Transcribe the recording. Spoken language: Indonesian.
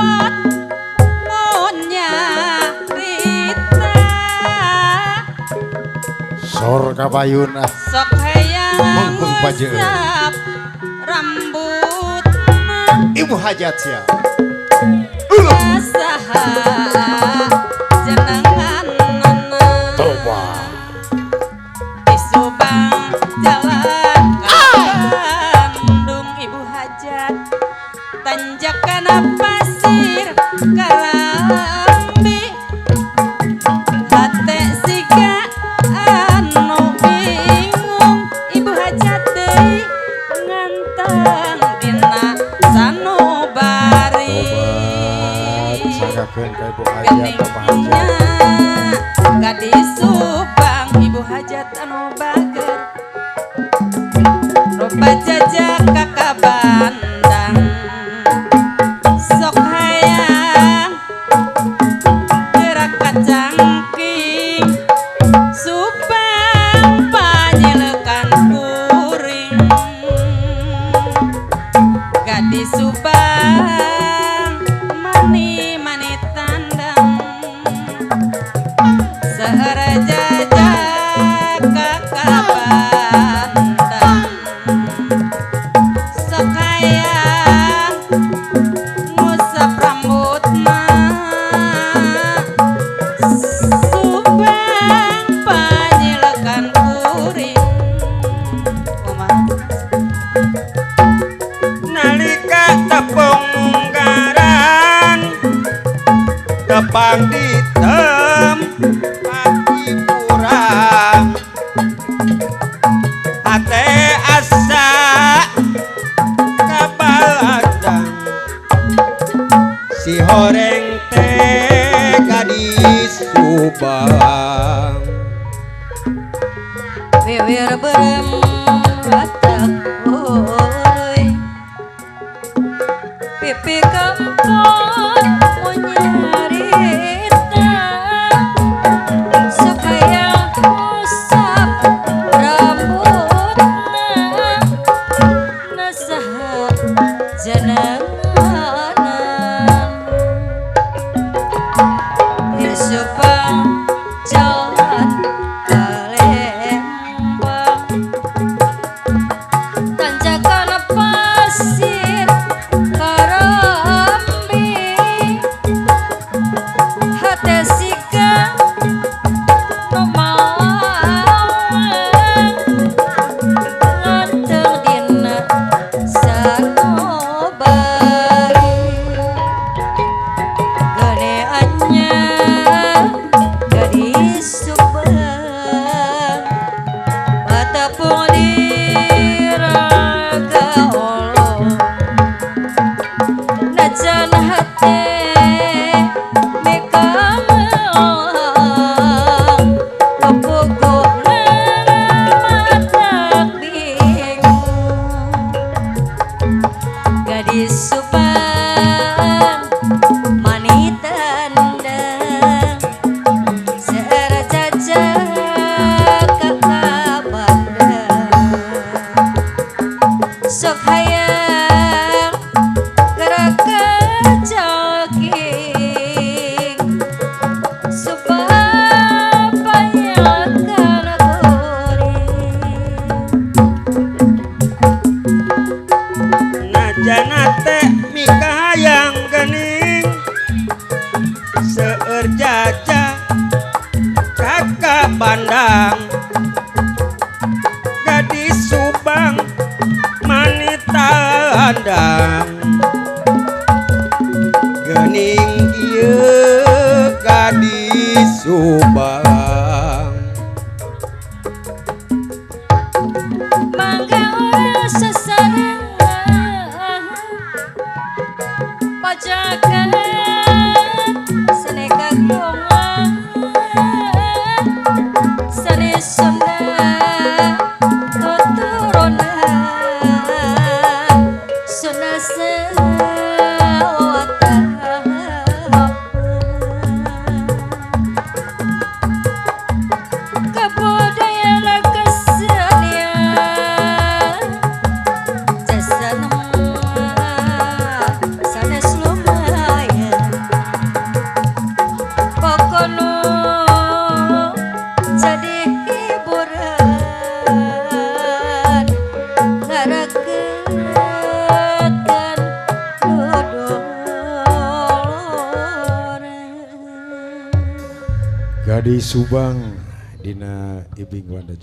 pot monya Rita sor kabayun ah sok hayang Mengkung pajeun. ngusap rambut ibu hajat sia saha jenengan toba di Subang jalan ka Bandung ibu hajat tanjakan pasir Karambi hate siga anu bingung ibu hajat deui nganteng dina sanubari sanggakeun ka ibu hajat apa hajat gadis Subang ibu hajat anu bager loba jajak ka Bandang sok hayang gerak kacangking Subang panyilekan kuring gadis Subang mani tandang seurajajak ka Bandang sok hayang ngusap rambutna Subang panyilekan kuring nalika tepung munggaran tepang ditem pagi kurang hate asa kabaladang si horeng teh gadis Subang wiwir berem watak euy pipi kempot munyarita sok hayang usap rambutna nasaha jenenganan di Subang jalan ka Lembang tanjakan pasir Karambi hate siga nganteng dina sanubari gedeannya gadis Subang patapung diraga olong najan hate mekang kepuguna matak bingung gadis Subang mani tandang seurajajak ka Bandang sok hayang gerak kacangking Subang panyilekan kuring najana teh mika hayang geuning seueur jajah kakak Bandang gadis Subang mani tandang geuning ieu gadis Subang mangga ora sasarengan pajakan seni kagungan seni Sunda tuturunan Sunda Gadis Subang Dina Ibing Wanda